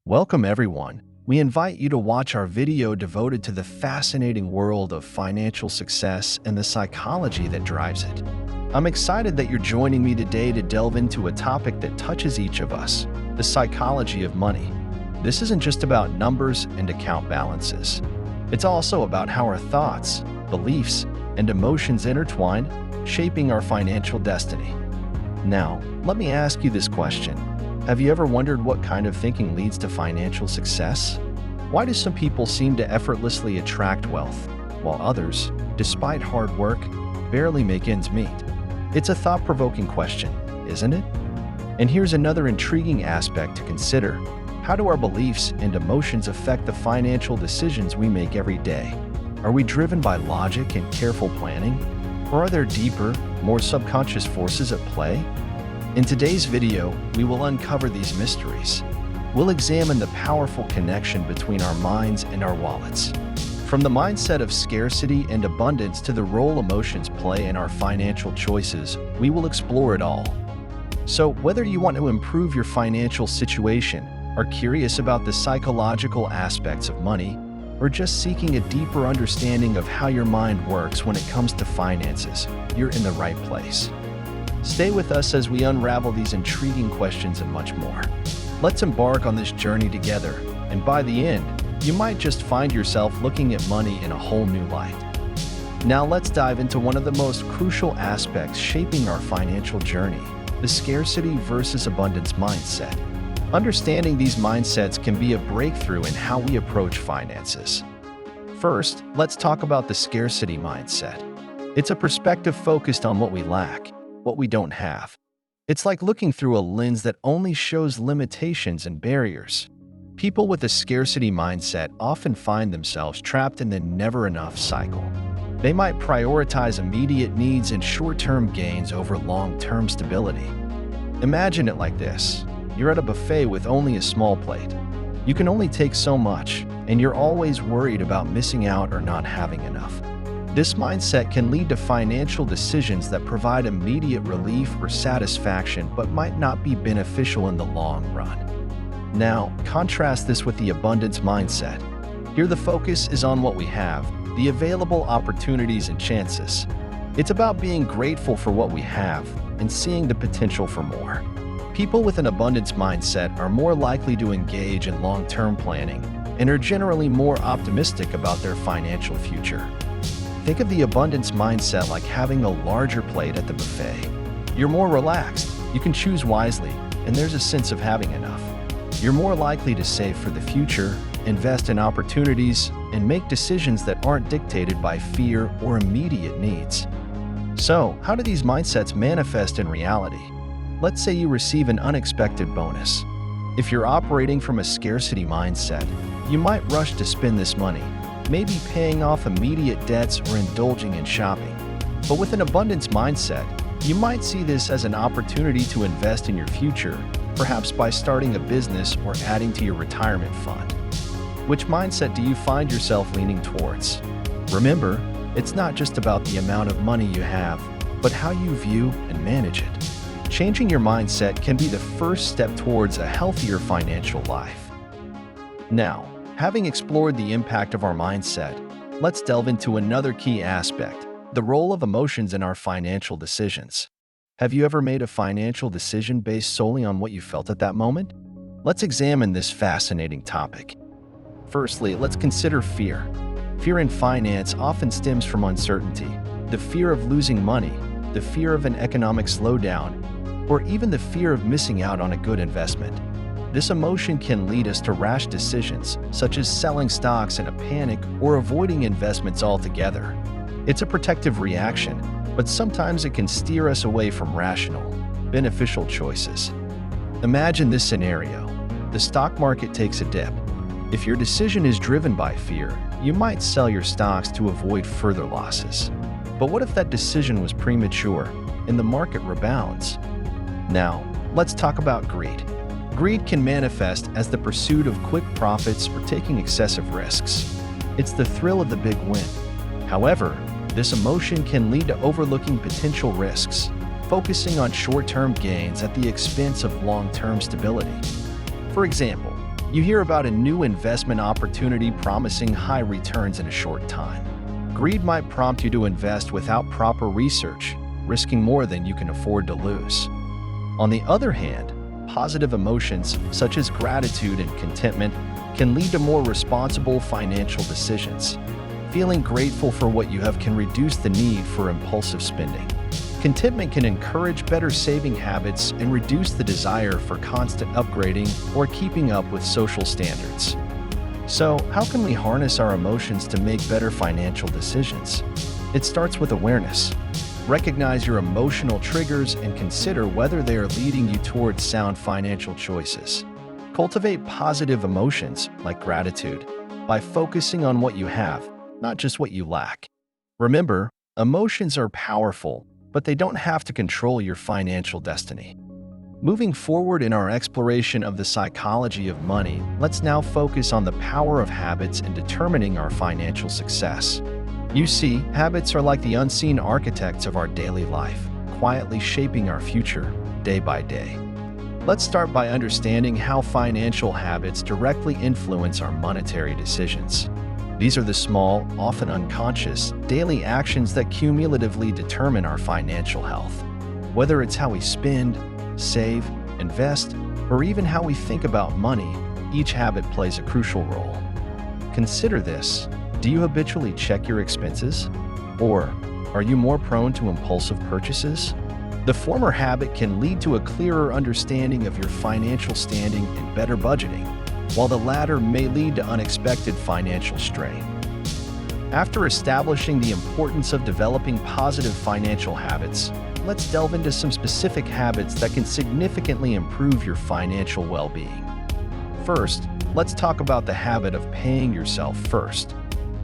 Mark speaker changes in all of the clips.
Speaker 1: Welcome everyone. We invite you to watch our video devoted to the fascinating world of financial success and the psychology that drives it. I'm excited that you're joining me today to delve into a topic that touches each of us, the psychology of money. This isn't just about numbers and account balances. It's also about how our thoughts, beliefs, and emotions intertwine, shaping our financial destiny. Now, let me ask you this question. Have you ever wondered what kind of thinking leads to financial success? Why do some people seem to effortlessly attract wealth, while others, despite hard work, barely make ends meet? It's a thought-provoking question, isn't it? And here's another intriguing aspect to consider. How do our beliefs and emotions affect the financial decisions we make every day? Are we driven by logic and careful planning? Or are there deeper, more subconscious forces at play? In today's video, we will uncover these mysteries. We'll examine the powerful connection between our minds and our wallets. From the mindset of scarcity and abundance to the role emotions play in our financial choices, we will explore it all. So, whether you want to improve your financial situation, are curious about the psychological aspects of money, or just seeking a deeper understanding of how your mind works when it comes to finances, you're in the right place. Stay with us as we unravel these intriguing questions and much more. Let's embark on this journey together, and by the end, you might just find yourself looking at money in a whole new light. Now let's dive into one of the most crucial aspects shaping our financial journey, the scarcity versus abundance mindset. Understanding these mindsets can be a breakthrough in how we approach finances. First, let's talk about the scarcity mindset. It's a perspective focused on what we lack, what we don't have. It's like looking through a lens that only shows limitations and barriers. People with a scarcity mindset often find themselves trapped in the never enough cycle. They might prioritize immediate needs and short-term gains over long-term stability. Imagine it like this. You're at a buffet with only a small plate. You can only take so much, and you're always worried about missing out or not having enough. This mindset can lead to financial decisions that provide immediate relief or satisfaction but might not be beneficial in the long run. Now, contrast this with the abundance mindset. Here the focus is on what we have, the available opportunities and chances. It's about being grateful for what we have and seeing the potential for more. People with an abundance mindset are more likely to engage in long-term planning and are generally more optimistic about their financial future. Think of the abundance mindset like having a larger plate at the buffet. You're more relaxed, you can choose wisely, and there's a sense of having enough. You're more likely to save for the future, invest in opportunities, and make decisions that aren't dictated by fear or immediate needs. So, how do these mindsets manifest in reality? Let's say you receive an unexpected bonus. If you're operating from a scarcity mindset, you might rush to spend this money, maybe paying off immediate debts or indulging in shopping. But with an abundance mindset, you might see this as an opportunity to invest in your future, perhaps by starting a business or adding to your retirement fund. Which mindset do you find yourself leaning towards? Remember, it's not just about the amount of money you have, but how you view and manage it. Changing your mindset can be the first step towards a healthier financial life. Now, having explored the impact of our mindset, let's delve into another key aspect, the role of emotions in our financial decisions. Have you ever made a financial decision based solely on what you felt at that moment? Let's examine this fascinating topic. Firstly, let's consider fear. Fear in finance often stems from uncertainty, the fear of losing money, the fear of an economic slowdown, or even the fear of missing out on a good investment. This emotion can lead us to rash decisions, such as selling stocks in a panic or avoiding investments altogether. It's a protective reaction, but sometimes it can steer us away from rational, beneficial choices. Imagine this scenario. The stock market takes a dip. If your decision is driven by fear, you might sell your stocks to avoid further losses. But what if that decision was premature and the market rebounds? Now, let's talk about greed. Greed can manifest as the pursuit of quick profits or taking excessive risks. It's the thrill of the big win. However, this emotion can lead to overlooking potential risks, focusing on short-term gains at the expense of long-term stability. For example, You hear about a new investment opportunity promising high returns in a short time. Greed might prompt you to invest without proper research, risking more than you can afford to lose. On the other hand, positive emotions such as gratitude and contentment can lead to more responsible financial decisions. Feeling grateful for what you have can reduce the need for impulsive spending. Contentment can encourage better saving habits and reduce the desire for constant upgrading or keeping up with social standards. So, how can we harness our emotions to make better financial decisions? It starts with awareness. Recognize your emotional triggers and consider whether they are leading you towards sound financial choices. Cultivate positive emotions like gratitude by focusing on what you have, not just what you lack. Remember, emotions are powerful, but they don't have to control your financial destiny. Moving forward in our exploration of the psychology of money, let's now focus on the power of habits in determining our financial success. You see, habits are like the unseen architects of our daily life, quietly shaping our future day by day. Let's start by understanding how financial habits directly influence our monetary decisions. These are the small, often unconscious, daily actions that cumulatively determine our financial health. Whether it's how we spend, save, invest, or even how we think about money, each habit plays a crucial role. Consider this. Do you habitually check your expenses? Or are you more prone to impulsive purchases? The former habit can lead to a clearer understanding of your financial standing and better budgeting, while the latter may lead to unexpected financial strain. After establishing the importance of developing positive financial habits, let's delve into some specific habits that can significantly improve your financial well-being. First, let's talk about the habit of paying yourself first.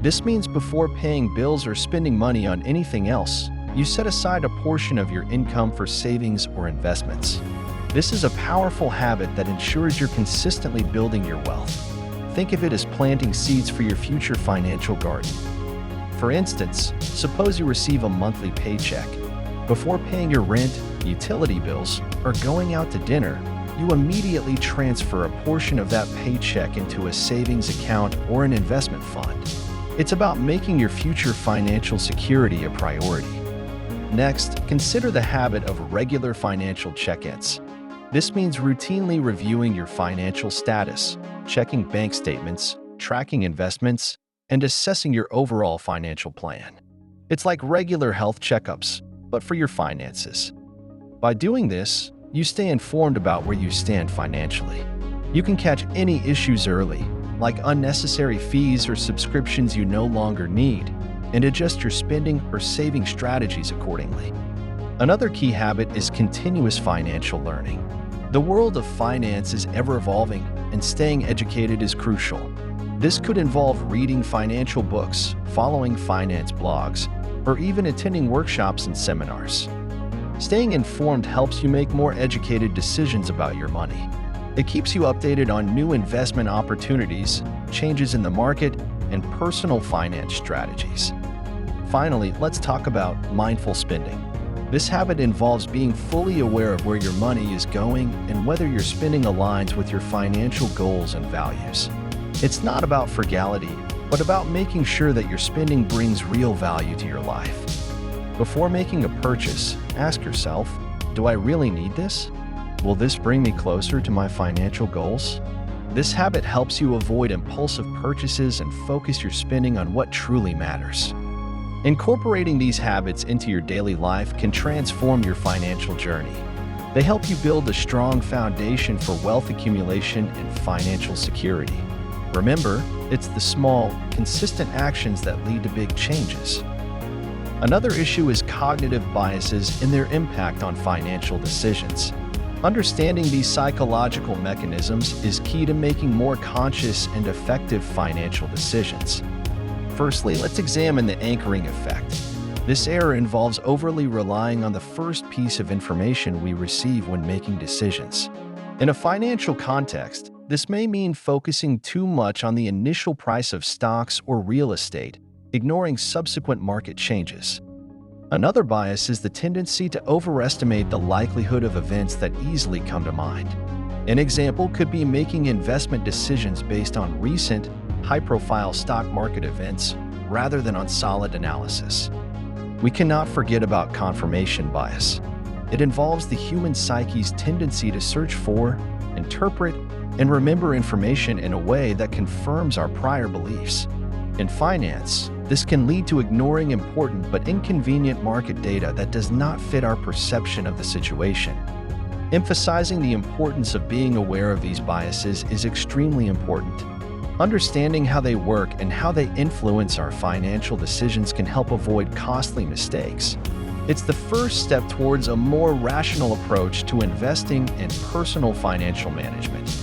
Speaker 1: This means before paying bills or spending money on anything else, you set aside a portion of your income for savings or investments. This is a powerful habit that ensures you're consistently building your wealth. Think of it as planting seeds for your future financial garden. For instance, suppose you receive a monthly paycheck. Before paying your rent, utility bills, or going out to dinner, you immediately transfer a portion of that paycheck into a savings account or an investment fund. It's about making your future financial security a priority. Next, consider the habit of regular financial check-ins. This means routinely reviewing your financial status, checking bank statements, tracking investments, and assessing your overall financial plan. It's like regular health checkups, but for your finances. By doing this, you stay informed about where you stand financially. You can catch any issues early, like unnecessary fees or subscriptions you no longer need, and adjust your spending or saving strategies accordingly. Another key habit is continuous financial learning. The world of finance is ever-evolving, and staying educated is crucial. This could involve reading financial books, following finance blogs, or even attending workshops and seminars. Staying informed helps you make more educated decisions about your money. It keeps you updated on new investment opportunities, changes in the market, and personal finance strategies. Finally, let's talk about mindful spending. This habit involves being fully aware of where your money is going and whether your spending aligns with your financial goals and values. It's not about frugality, but about making sure that your spending brings real value to your life. Before making a purchase, ask yourself, do I really need this? Will this bring me closer to my financial goals? This habit helps you avoid impulsive purchases and focus your spending on what truly matters. Incorporating these habits into your daily life can transform your financial journey. They help you build a strong foundation for wealth accumulation and financial security. Remember, it's the small, consistent actions that lead to big changes. Another issue is cognitive biases and their impact on financial decisions. Understanding these psychological mechanisms is key to making more conscious and effective financial decisions. Firstly, let's examine the anchoring effect. This error involves overly relying on the first piece of information we receive when making decisions. In a financial context, this may mean focusing too much on the initial price of stocks or real estate, ignoring subsequent market changes. Another bias is the tendency to overestimate the likelihood of events that easily come to mind. An example could be making investment decisions based on recent, high-profile stock market events rather than on solid analysis. We cannot forget about confirmation bias. It involves the human psyche's tendency to search for, interpret, and remember information in a way that confirms our prior beliefs. In finance, this can lead to ignoring important but inconvenient market data that does not fit our perception of the situation. Emphasizing the importance of being aware of these biases is extremely important. Understanding how they work and how they influence our financial decisions can help avoid costly mistakes. It's the first step towards a more rational approach to investing and personal financial management.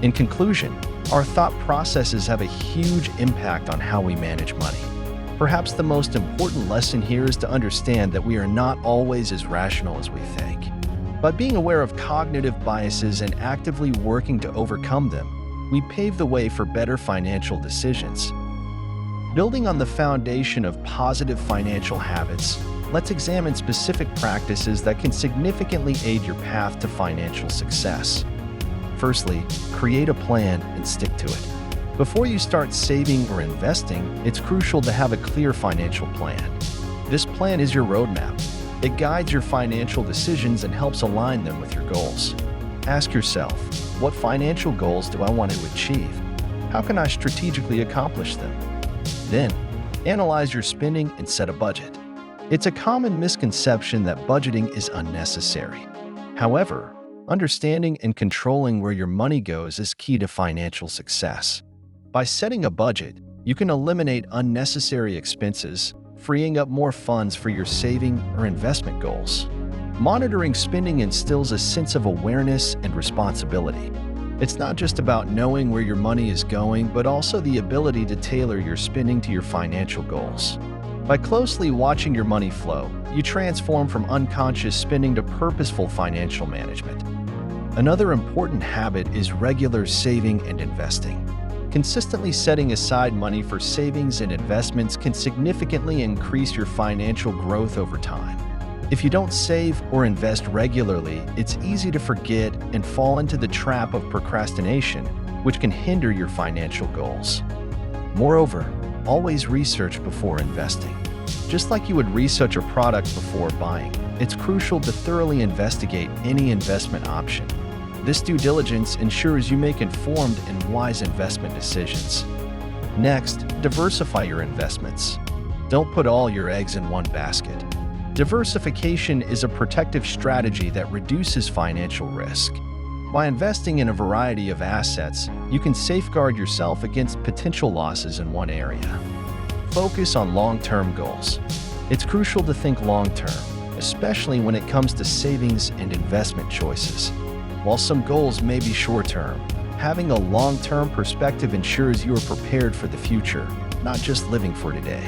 Speaker 1: In conclusion, our thought processes have a huge impact on how we manage money. Perhaps the most important lesson here is to understand that we are not always as rational as we think. By being aware of cognitive biases and actively working to overcome them, we pave the way for better financial decisions. Building on the foundation of positive financial habits, let's examine specific practices that can significantly aid your path to financial success. Firstly, create a plan and stick to it. Before you start saving or investing, it's crucial to have a clear financial plan. This plan is your roadmap. It guides your financial decisions and helps align them with your goals. Ask yourself, what financial goals do I want to achieve? How can I strategically accomplish them? Then, analyze your spending and set a budget. It's a common misconception that budgeting is unnecessary. However, understanding and controlling where your money goes is key to financial success. By setting a budget, you can eliminate unnecessary expenses, freeing up more funds for your saving or investment goals. Monitoring spending instills a sense of awareness and responsibility. It's not just about knowing where your money is going, but also the ability to tailor your spending to your financial goals. By closely watching your money flow, you transform from unconscious spending to purposeful financial management. Another important habit is regular saving and investing. Consistently setting aside money for savings and investments can significantly increase your financial growth over time. If you don't save or invest regularly, it's easy to forget and fall into the trap of procrastination, which can hinder your financial goals. Moreover, always research before investing. Just like you would research a product before buying, it's crucial to thoroughly investigate any investment option. This due diligence ensures you make informed and wise investment decisions. Next, diversify your investments. Don't put all your eggs in one basket. Diversification is a protective strategy that reduces financial risk. By investing in a variety of assets, you can safeguard yourself against potential losses in one area. Focus on long-term goals. It's crucial to think long-term, especially when it comes to savings and investment choices. While some goals may be short-term, having a long-term perspective ensures you are prepared for the future, not just living for today.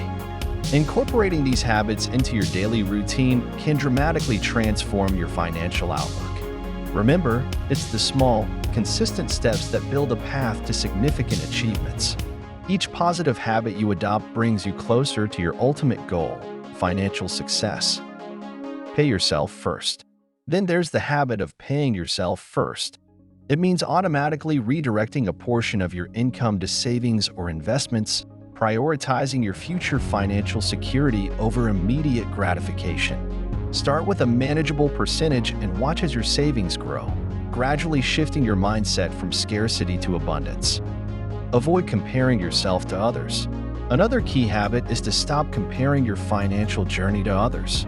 Speaker 1: Incorporating these habits into your daily routine can dramatically transform your financial outlook. Remember, it's the small, consistent steps that build a path to significant achievements. Each positive habit you adopt brings you closer to your ultimate goal, financial success. Pay yourself first. Then there's the habit of paying yourself first. It means automatically redirecting a portion of your income to savings or investments, prioritizing your future financial security over immediate gratification. Start with a manageable percentage and watch as your savings grow, gradually shifting your mindset from scarcity to abundance. Avoid comparing yourself to others. Another key habit is to stop comparing your financial journey to others.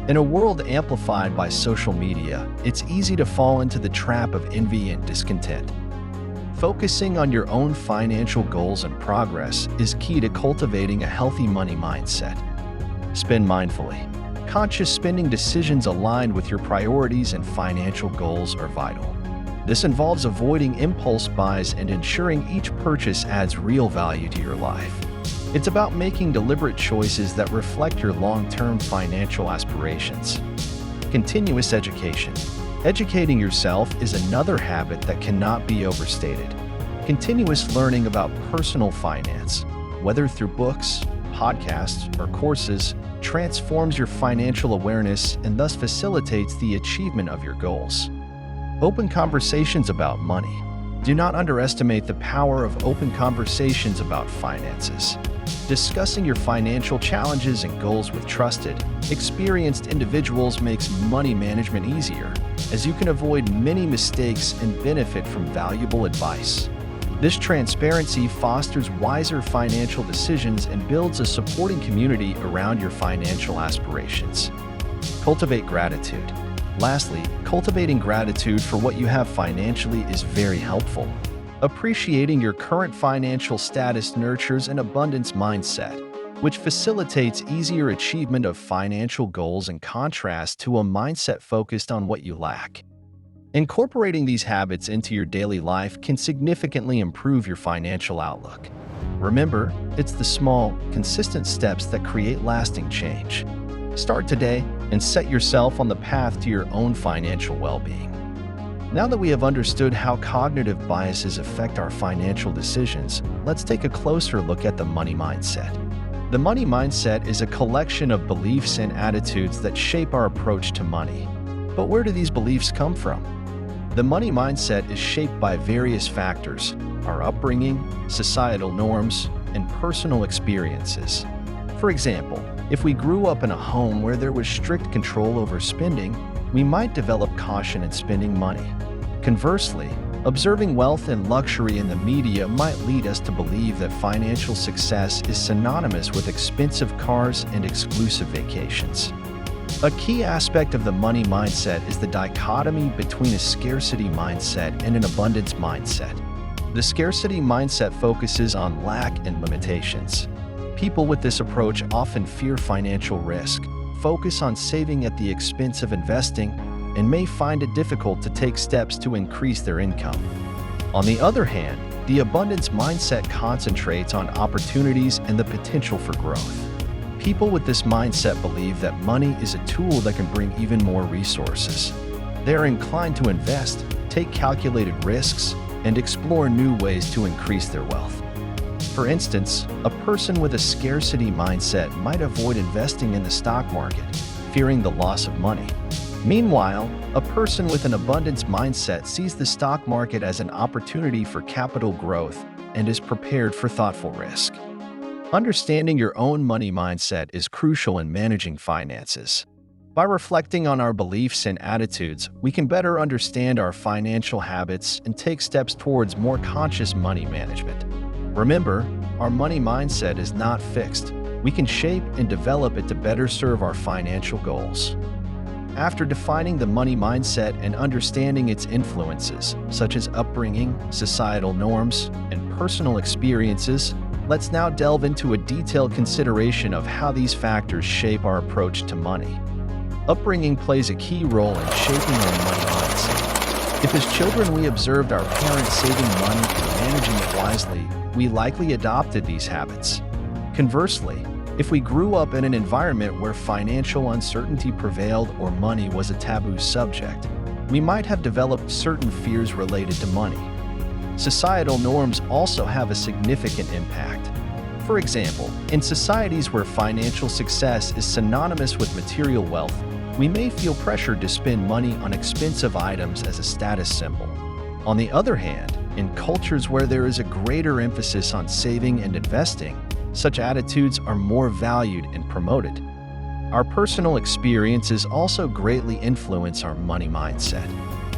Speaker 1: In a world amplified by social media, it's easy to fall into the trap of envy and discontent. Focusing on your own financial goals and progress is key to cultivating a healthy money mindset. Spend mindfully. Conscious spending decisions aligned with your priorities and financial goals are vital. This involves avoiding impulse buys and ensuring each purchase adds real value to your life. It's about making deliberate choices that reflect your long-term financial aspirations. Continuous education. Educating yourself is another habit that cannot be overstated. Continuous learning about personal finance, whether through books, podcasts, or courses, transforms your financial awareness and thus facilitates the achievement of your goals. Open conversations about money. Do not underestimate the power of open conversations about finances. Discussing your financial challenges and goals with trusted, experienced individuals makes money management easier, as you can avoid many mistakes and benefit from valuable advice. This transparency fosters wiser financial decisions and builds a supporting community around your financial aspirations. Cultivate gratitude. Lastly, cultivating gratitude for what you have financially is very helpful. Appreciating your current financial status nurtures an abundance mindset, which facilitates easier achievement of financial goals in contrast to a mindset focused on what you lack. Incorporating these habits into your daily life can significantly improve your financial outlook. Remember, it's the small, consistent steps that create lasting change. Start today and set yourself on the path to your own financial well-being. Now that we have understood how cognitive biases affect our financial decisions, let's take a closer look at the money mindset. The money mindset is a collection of beliefs and attitudes that shape our approach to money. But where do these beliefs come from? The money mindset is shaped by various factors: our upbringing, societal norms, and personal experiences. For example, if we grew up in a home where there was strict control over spending, we might develop caution in spending money. Conversely, observing wealth and luxury in the media might lead us to believe that financial success is synonymous with expensive cars and exclusive vacations. A key aspect of the money mindset is the dichotomy between a scarcity mindset and an abundance mindset. The scarcity mindset focuses on lack and limitations. People with this approach often fear financial risk, focus on saving at the expense of investing, and may find it difficult to take steps to increase their income. On the other hand, the abundance mindset concentrates on opportunities and the potential for growth. People with this mindset believe that money is a tool that can bring even more resources. They are inclined to invest, take calculated risks, and explore new ways to increase their wealth. For instance, a person with a scarcity mindset might avoid investing in the stock market, fearing the loss of money. Meanwhile, a person with an abundance mindset sees the stock market as an opportunity for capital growth and is prepared for thoughtful risk. Understanding your own money mindset is crucial in managing finances. By reflecting on our beliefs and attitudes, we can better understand our financial habits and take steps towards more conscious money management. Remember, our money mindset is not fixed. We can shape and develop it to better serve our financial goals. After defining the money mindset and understanding its influences, such as upbringing, societal norms, and personal experiences, let's now delve into a detailed consideration of how these factors shape our approach to money. Upbringing plays a key role in shaping our money mindset. If as children we observed our parents saving money and managing it wisely, we likely adopted these habits. Conversely, if we grew up in an environment where financial uncertainty prevailed or money was a taboo subject, we might have developed certain fears related to money. Societal norms also have a significant impact. For example, in societies where financial success is synonymous with material wealth, we may feel pressured to spend money on expensive items as a status symbol. On the other hand, in cultures where there is a greater emphasis on saving and investing, such attitudes are more valued and promoted. Our personal experiences also greatly influence our money mindset.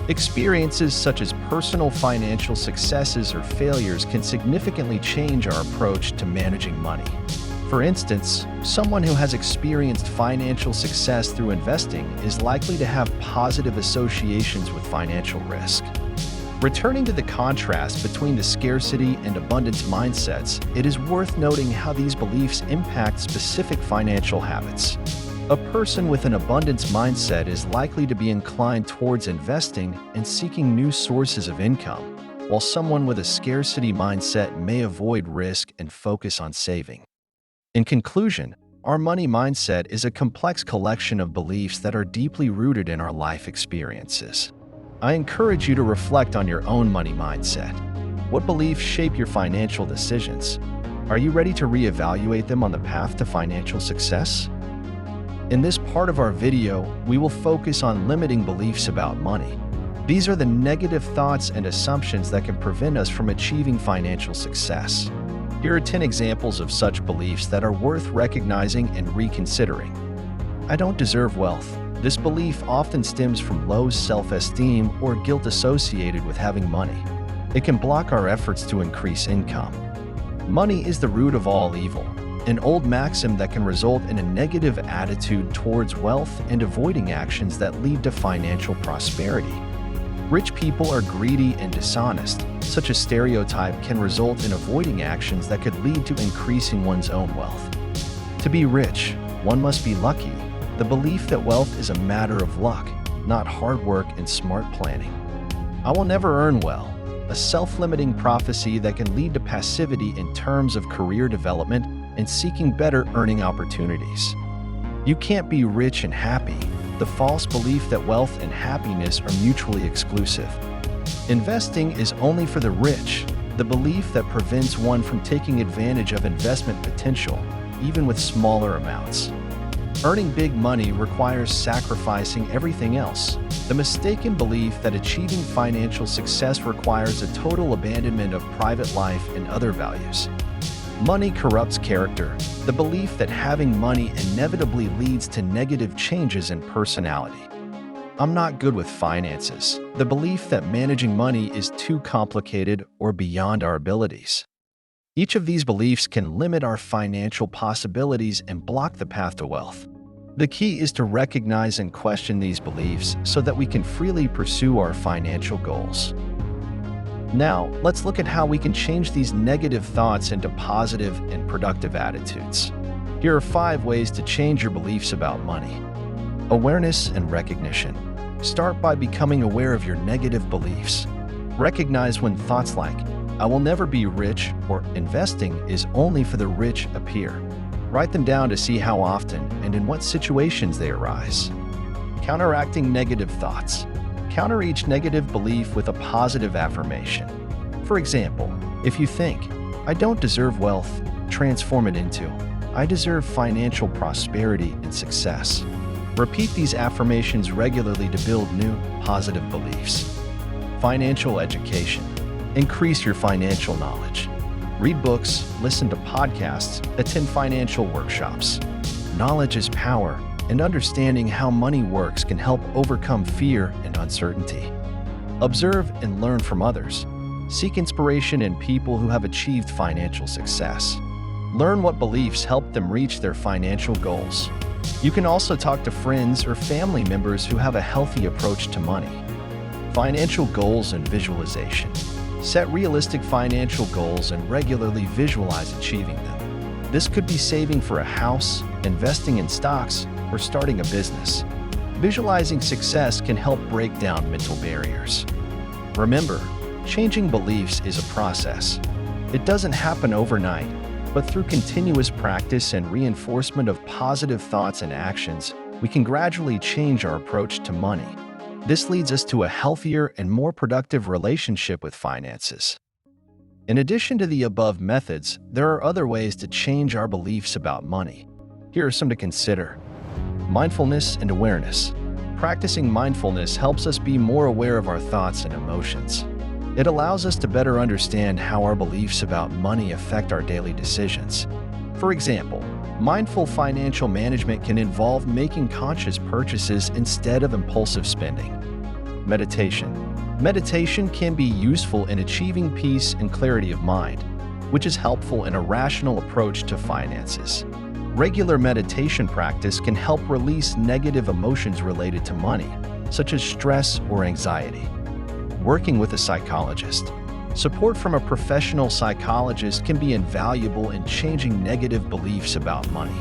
Speaker 1: Experiences such as personal financial successes or failures can significantly change our approach to managing money. For instance, someone who has experienced financial success through investing is likely to have positive associations with financial risk. Returning to the contrast between the scarcity and abundance mindsets, it is worth noting how these beliefs impact specific financial habits. A person with an abundance mindset is likely to be inclined towards investing and seeking new sources of income, while someone with a scarcity mindset may avoid risk and focus on saving. In conclusion, our money mindset is a complex collection of beliefs that are deeply rooted in our life experiences. I encourage you to reflect on your own money mindset. What beliefs shape your financial decisions? Are you ready to reevaluate them on the path to financial success? In this part of our video, we will focus on limiting beliefs about money. These are the negative thoughts and assumptions that can prevent us from achieving financial success. Here are 10 examples of such beliefs that are worth recognizing and reconsidering. I don't deserve wealth. This belief often stems from low self-esteem or guilt associated with having money. It can block our efforts to increase income. Money is the root of all evil, an old maxim that can result in a negative attitude towards wealth and avoiding actions that lead to financial prosperity. Rich people are greedy and dishonest. Such a stereotype can result in avoiding actions that could lead to increasing one's own wealth. To be rich, one must be lucky. The belief that wealth is a matter of luck, not hard work and smart planning. I will never earn well, a self-limiting prophecy that can lead to passivity in terms of career development and seeking better earning opportunities. You can't be rich and happy, the false belief that wealth and happiness are mutually exclusive. Investing is only for the rich, the belief that prevents one from taking advantage of investment potential, even with smaller amounts. Earning big money requires sacrificing everything else. The mistaken belief that achieving financial success requires a total abandonment of private life and other values. Money corrupts character. The belief that having money inevitably leads to negative changes in personality. I'm not good with finances. The belief that managing money is too complicated or beyond our abilities. Each of these beliefs can limit our financial possibilities and block the path to wealth. The key is to recognize and question these beliefs so that we can freely pursue our financial goals. Now, let's look at how we can change these negative thoughts into positive and productive attitudes. Here are 5 ways to change your beliefs about money. Awareness and recognition. Start by becoming aware of your negative beliefs. Recognize when thoughts like, I will never be rich, or investing is only for the rich appear. Write them down to see how often and in what situations they arise. Counteracting negative thoughts. Counter each negative belief with a positive affirmation. For example, if you think, I don't deserve wealth, transform it into, I deserve financial prosperity and success. Repeat these affirmations regularly to build new, positive beliefs. Financial education. Increase your financial knowledge. Read books, listen to podcasts, attend financial workshops. Knowledge is power, and understanding how money works can help overcome fear and uncertainty. Observe and learn from others. Seek inspiration in people who have achieved financial success. Learn what beliefs help them reach their financial goals. You can also talk to friends or family members who have a healthy approach to money. Financial goals and visualization. Set realistic financial goals and regularly visualize achieving them. This could be saving for a house, investing in stocks, or starting a business. Visualizing success can help break down mental barriers. Remember, changing beliefs is a process. It doesn't happen overnight, but through continuous practice and reinforcement of positive thoughts and actions, we can gradually change our approach to money. This leads us to a healthier and more productive relationship with finances. In addition to the above methods, there are other ways to change our beliefs about money. Here are some to consider. Mindfulness and awareness. Practicing mindfulness helps us be more aware of our thoughts and emotions. It allows us to better understand how our beliefs about money affect our daily decisions. For example, mindful financial management can involve making conscious purchases instead of impulsive spending. Meditation. Meditation can be useful in achieving peace and clarity of mind, which is helpful in a rational approach to finances. Regular meditation practice can help release negative emotions related to money, such as stress or anxiety. Working with a psychologist. Support from a professional psychologist can be invaluable in changing negative beliefs about money.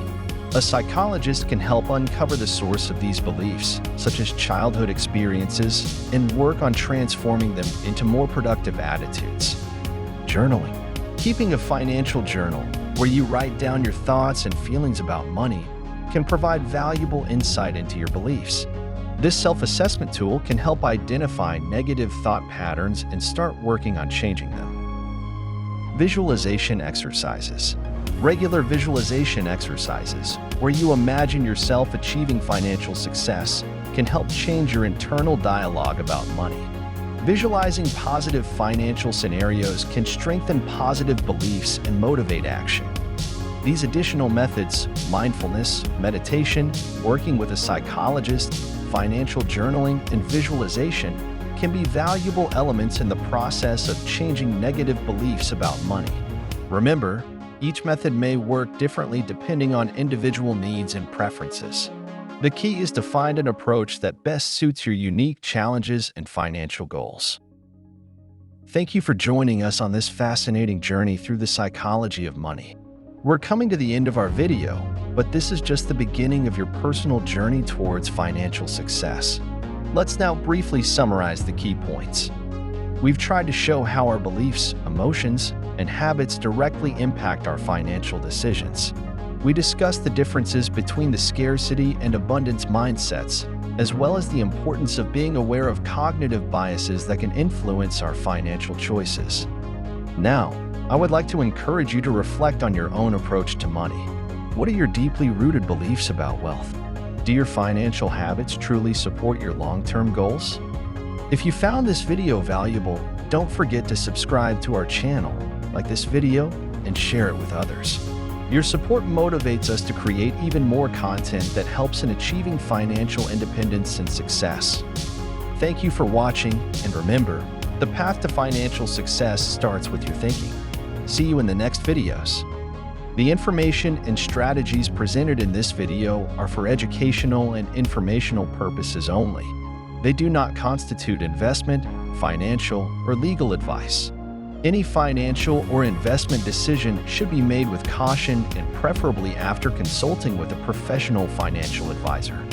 Speaker 1: A psychologist can help uncover the source of these beliefs, such as childhood experiences, and work on transforming them into more productive attitudes. Journaling. Keeping a financial journal, where you write down your thoughts and feelings about money, can provide valuable insight into your beliefs. This self-assessment tool can help identify negative thought patterns and start working on changing them. Visualization exercises. Regular visualization exercises, where you imagine yourself achieving financial success, can help change your internal dialogue about money. Visualizing positive financial scenarios can strengthen positive beliefs and motivate action. These additional methods, mindfulness, meditation, working with a psychologist, financial journaling, and visualization, can be valuable elements in the process of changing negative beliefs about money. Remember, each method may work differently depending on individual needs and preferences. The key is to find an approach that best suits your unique challenges and financial goals. Thank you for joining us on this fascinating journey through the psychology of money. We're coming to the end of our video, but this is just the beginning of your personal journey towards financial success. Let's now briefly summarize the key points. We've tried to show how our beliefs, emotions, and habits directly impact our financial decisions. We discussed the differences between the scarcity and abundance mindsets, as well as the importance of being aware of cognitive biases that can influence our financial choices. Now, I would like to encourage you to reflect on your own approach to money. What are your deeply rooted beliefs about wealth? Do your financial habits truly support your long-term goals? If you found this video valuable, don't forget to subscribe to our channel, like this video, and share it with others. Your support motivates us to create even more content that helps in achieving financial independence and success. Thank you for watching, and remember, the path to financial success starts with your thinking. See you in the next videos. The information and strategies presented in this video are for educational and informational purposes only. They do not constitute investment, financial, or legal advice. Any financial or investment decision should be made with caution and preferably after consulting with a professional financial advisor.